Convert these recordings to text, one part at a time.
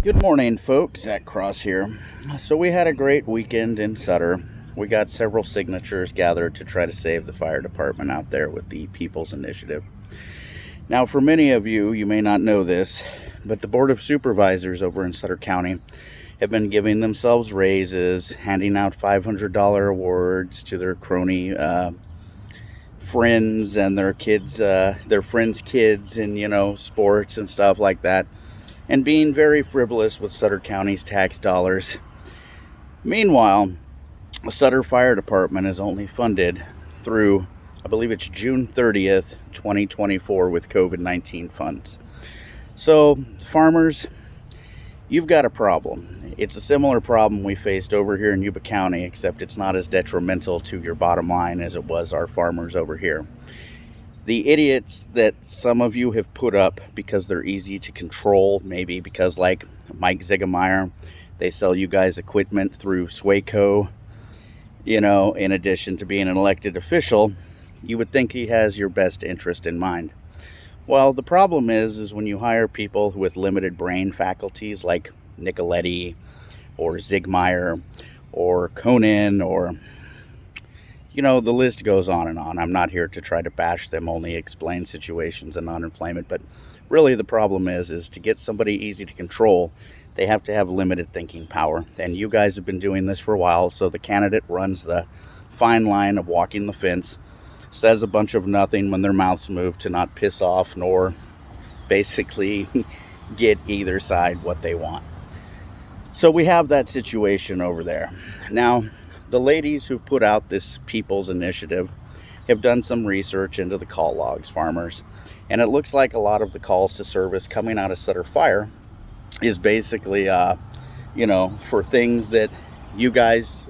Good morning, folks. Zach Cross here. So we had a great weekend in Sutter. We got several signatures gathered to try to save the fire department out there with the People's Initiative. Now, for many of you, you may not know this, but the Board of Supervisors over in Sutter County have been giving themselves raises, handing out $500 awards to their crony friends and their kids, their friends' kids, and sports and stuff like that, and being very frivolous with Sutter County's tax dollars. Meanwhile, the Sutter Fire Department is only funded through, I believe it's June 30th, 2024 with COVID-19 funds. So, farmers, you've got a problem. It's a similar problem we faced over here in Yuba County, except it's not as detrimental to your bottom line as it was our farmers over here. The idiots that some of you have put up because they're easy to control, maybe because like Mike Ziegemeyer, they sell you guys equipment through Swaco, in addition to being an elected official, you would think he has your best interest in mind. Well, the problem is when you hire people with limited brain faculties like Nicoletti or Ziegemeyer or Conan or the list goes on and on. I'm not here to try to bash them, only explain situations and non-employment. But really the problem is to get somebody easy to control, they have to have limited thinking power. And you guys have been doing this for a while, so the candidate runs the fine line of walking the fence, says a bunch of nothing when their mouths move to not piss off nor basically get either side what they want. So we have that situation over there. Now, the ladies who've put out this People's Initiative have done some research into the call logs, farmers, and it looks like a lot of the calls to service coming out of Sutter Fire is basically, for things that you guys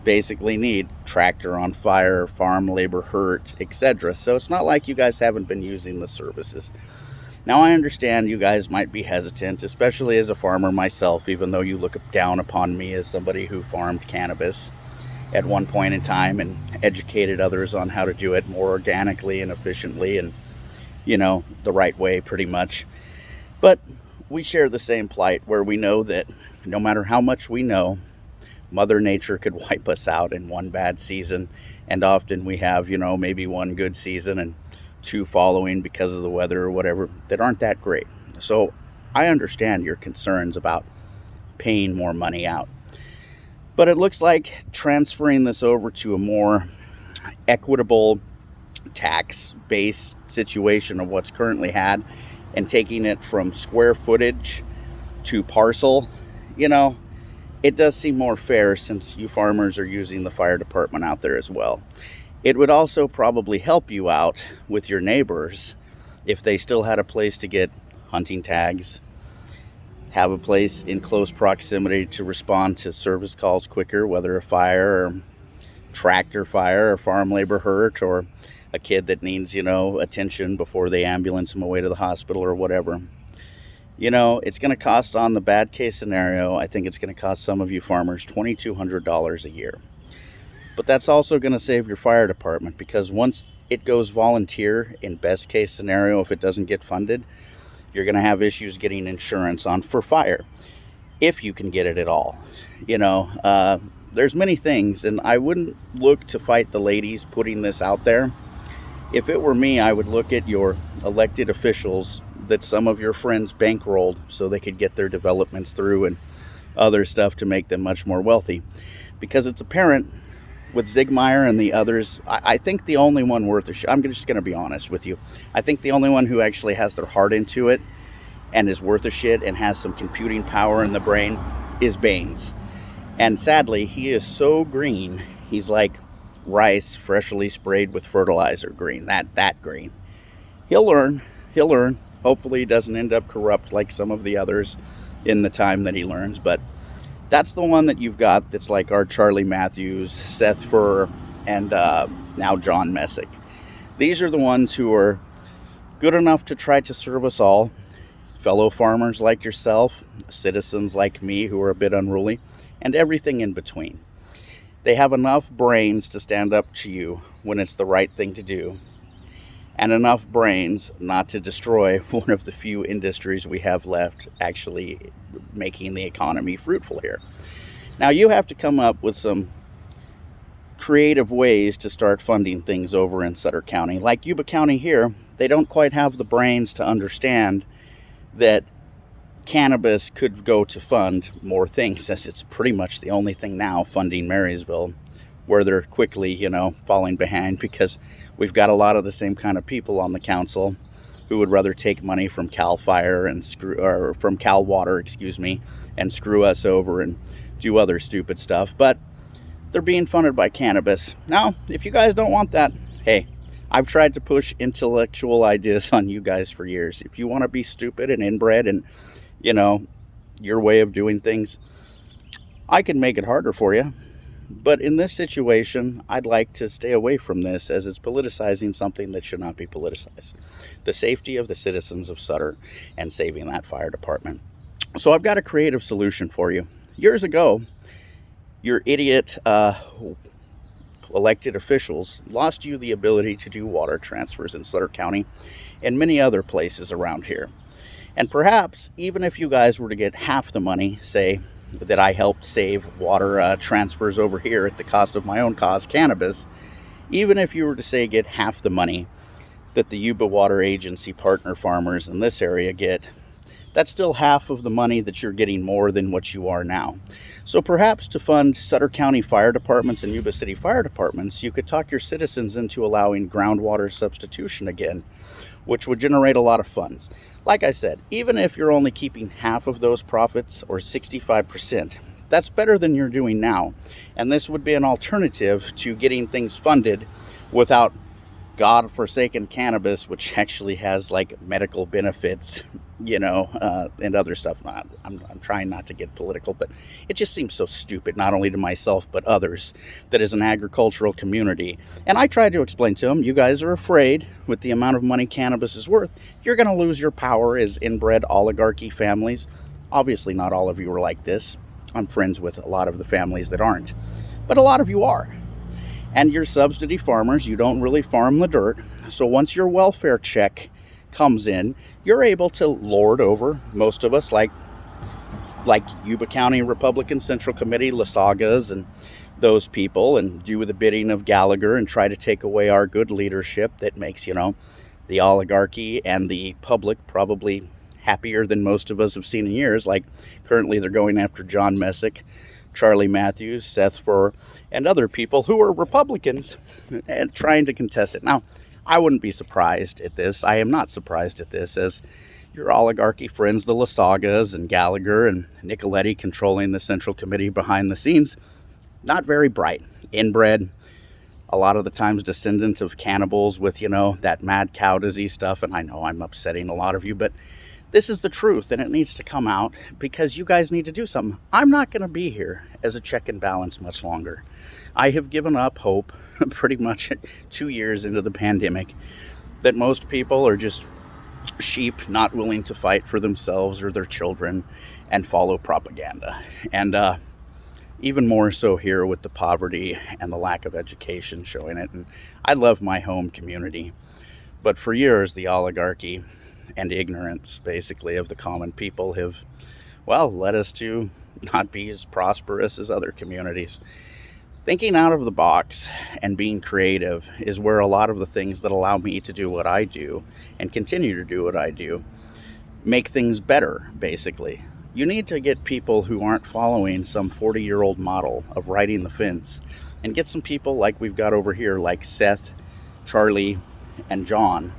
basically need: tractor on fire, farm labor hurt, etc. So it's not like you guys haven't been using the services. Now, I understand you guys might be hesitant, especially as a farmer myself, even though you look down upon me as somebody who farmed cannabis at one point in time and educated others on how to do it more organically and efficiently and, the right way pretty much. But we share the same plight where we know that no matter how much we know, Mother Nature could wipe us out in one bad season. And often we have, maybe one good season and two following because of the weather or whatever that aren't that great. So I understand your concerns about paying more money out. But it looks like transferring this over to a more equitable tax-based situation of what's currently had and taking it from square footage to parcel, it does seem more fair since you farmers are using the fire department out there as well. It would also probably help you out with your neighbors if they still had a place to get hunting tags, have a place in close proximity to respond to service calls quicker, whether a fire or tractor fire or farm labor hurt or a kid that needs, attention before they ambulance them away to the hospital or whatever. It's going to cost, on the bad case scenario, I think it's going to cost some of you farmers $2,200 a year. But that's also going to save your fire department, because once it goes volunteer, in best case scenario, if it doesn't get funded, you're going to have issues getting insurance for fire, if you can get it at all. There's many things, and I wouldn't look to fight the ladies putting this out there. If it were me, I would look at your elected officials that some of your friends bankrolled so they could get their developments through and other stuff to make them much more wealthy. Because it's apparent with Ziegemeyer and the others, I think the only one worth a shit, I'm just going to be honest with you, I think the only one who actually has their heart into it and is worth a shit and has some computing power in the brain is Baines. And sadly, he is so green, he's like rice freshly sprayed with fertilizer green, that green. He'll learn. Hopefully he doesn't end up corrupt like some of the others in the time that he learns, but that's the one that you've got that's like our Charlie Matthews, Seth Furr, and now John Messick. These are the ones who are good enough to try to serve us all, fellow farmers like yourself, citizens like me who are a bit unruly, and everything in between. They have enough brains to stand up to you when it's the right thing to do, and enough brains not to destroy one of the few industries we have left actually making the economy fruitful here. Now, you have to come up with some creative ways to start funding things over in Sutter County. Like Yuba County here, they don't quite have the brains to understand that cannabis could go to fund more things, as it's pretty much the only thing now funding Marysville, where they're quickly, falling behind, because we've got a lot of the same kind of people on the council who would rather take money from Cal Fire or from Cal Water, and screw us over and do other stupid stuff. But they're being funded by cannabis. Now, if you guys don't want that, hey, I've tried to push intellectual ideas on you guys for years. If you want to be stupid and inbred and, your way of doing things, I can make it harder for you. But in this situation, I'd like to stay away from this, as it's politicizing something that should not be politicized. The safety of the citizens of Sutter and saving that fire department. So I've got a creative solution for you. Years ago, your idiot elected officials lost you the ability to do water transfers in Sutter County and many other places around here. And perhaps even if you guys were to get half the money, say, that I helped save water transfers over here at the cost of my own cause, cannabis, even if you were to say get half the money that the Yuba Water Agency partner farmers in this area get, that's still half of the money that you're getting more than what you are now. So perhaps to fund Sutter County fire departments and Yuba City fire departments, you could talk your citizens into allowing groundwater substitution again, which would generate a lot of funds. Like I said, even if you're only keeping half of those profits, or 65%, that's better than you're doing now. And this would be an alternative to getting things funded without God-forsaken cannabis, which actually has like medical benefits, and other stuff. I'm trying not to get political, but it just seems so stupid, not only to myself, but others, that is an agricultural community. And I tried to explain to them, you guys are afraid with the amount of money cannabis is worth, you're going to lose your power as inbred oligarchy families. Obviously, not all of you are like this. I'm friends with a lot of the families that aren't, but a lot of you are. And you're subsidy farmers, you don't really farm the dirt. So once your welfare check comes in, you're able to lord over most of us, like Yuba County Republican Central Committee, Lasagas, and those people, and do the bidding of Gallagher and try to take away our good leadership that makes, the oligarchy and the public probably happier than most of us have seen in years. Like currently they're going after John Messick, Charlie Matthews, Seth Furr, and other people who are Republicans and trying to contest it. Now, I wouldn't be surprised at this. I am not surprised at this, as your oligarchy friends, the Lasagas and Gallagher and Nicoletti, controlling the Central Committee behind the scenes, not very bright, inbred, a lot of the times descendants of cannibals with, that mad cow disease stuff. And I know I'm upsetting a lot of you, but this is the truth, and it needs to come out because you guys need to do something. I'm not going to be here as a check and balance much longer. I have given up hope pretty much 2 years into the pandemic that most people are just sheep not willing to fight for themselves or their children and follow propaganda. And even more so here with the poverty and the lack of education showing it. And I love my home community, but for years the oligarchy and ignorance, basically, of the common people have, led us to not be as prosperous as other communities. Thinking out of the box and being creative is where a lot of the things that allow me to do what I do and continue to do what I do make things better, basically. You need to get people who aren't following some 40-year-old model of riding the fence and get some people like we've got over here, like Seth, Charlie, and John,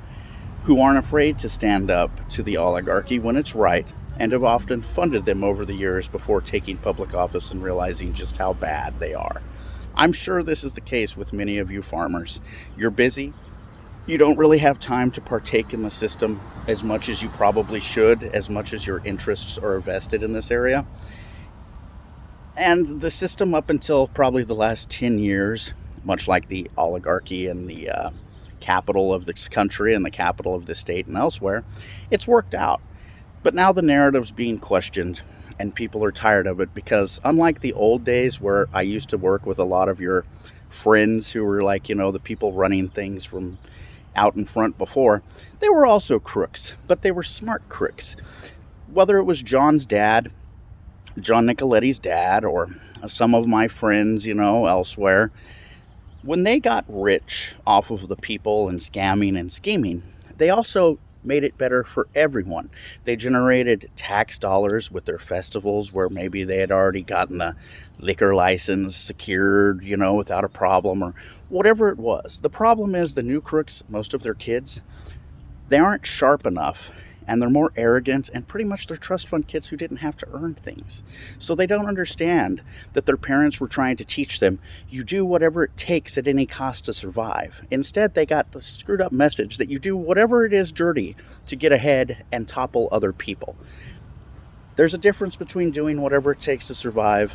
who aren't afraid to stand up to the oligarchy when it's right, and have often funded them over the years before taking public office and realizing just how bad they are. I'm sure this is the case with many of you farmers. You're busy. You don't really have time to partake in the system as much as you probably should, as much as your interests are vested in this area. And the system up until probably the last 10 years, much like the oligarchy and the capital of this country and the capital of the state and elsewhere, it's worked out. But now the narrative's being questioned and people are tired of it, because unlike the old days where I used to work with a lot of your friends who were like, the people running things from, out in front before, they were also crooks, but they were smart crooks. Whether it was John's dad, John Nicoletti's dad, or some of my friends, elsewhere, when they got rich off of the people and scamming and scheming, they also made it better for everyone. They generated tax dollars with their festivals where maybe they had already gotten a liquor license secured, without a problem or whatever it was. The problem is the new crooks, most of their kids, they aren't sharp enough, and they're more arrogant, and pretty much they're trust fund kids who didn't have to earn things. So they don't understand that their parents were trying to teach them, you do whatever it takes at any cost to survive. Instead, they got the screwed up message that you do whatever it is dirty to get ahead and topple other people. There's a difference between doing whatever it takes to survive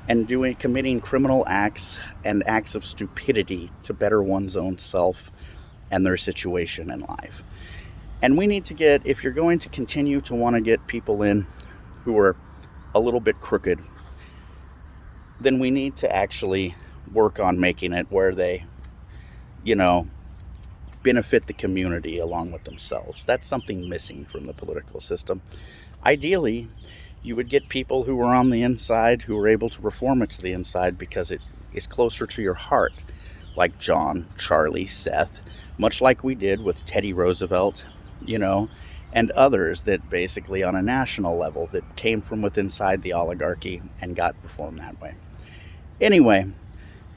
and committing criminal acts and acts of stupidity to better one's own self and their situation in life. And we need to get, if you're going to continue to want to get people in who are a little bit crooked, then we need to actually work on making it where they, benefit the community along with themselves. That's something missing from the political system. Ideally, you would get people who are on the inside who are able to reform it to the inside because it is closer to your heart, like John, Charlie, Seth, much like we did with Teddy Roosevelt, and others that basically on a national level that came from within inside the oligarchy and got reformed that way. Anyway,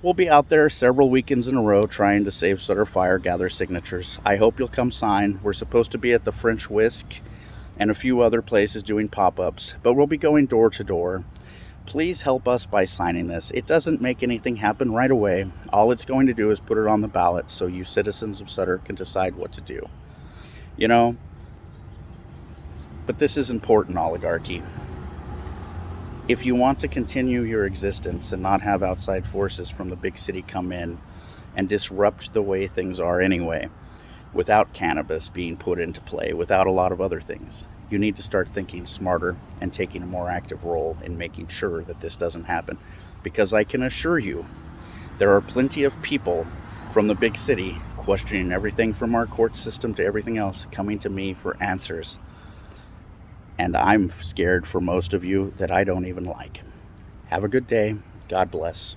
we'll be out there several weekends in a row trying to save Sutter Fire, gather signatures. I hope you'll come sign. We're supposed to be at the French Whisk and a few other places doing pop-ups, but we'll be going door to door. Please help us by signing this. It doesn't make anything happen right away. All it's going to do is put it on the ballot so you citizens of Sutter can decide what to do. But this is important, oligarchy. If you want to continue your existence and not have outside forces from the big city come in and disrupt the way things are anyway, without cannabis being put into play, without a lot of other things, you need to start thinking smarter and taking a more active role in making sure that this doesn't happen. Because I can assure you, there are plenty of people from the big city questioning everything from our court system to everything else, coming to me for answers. And I'm scared for most of you that I don't even like. Have a good day. God bless.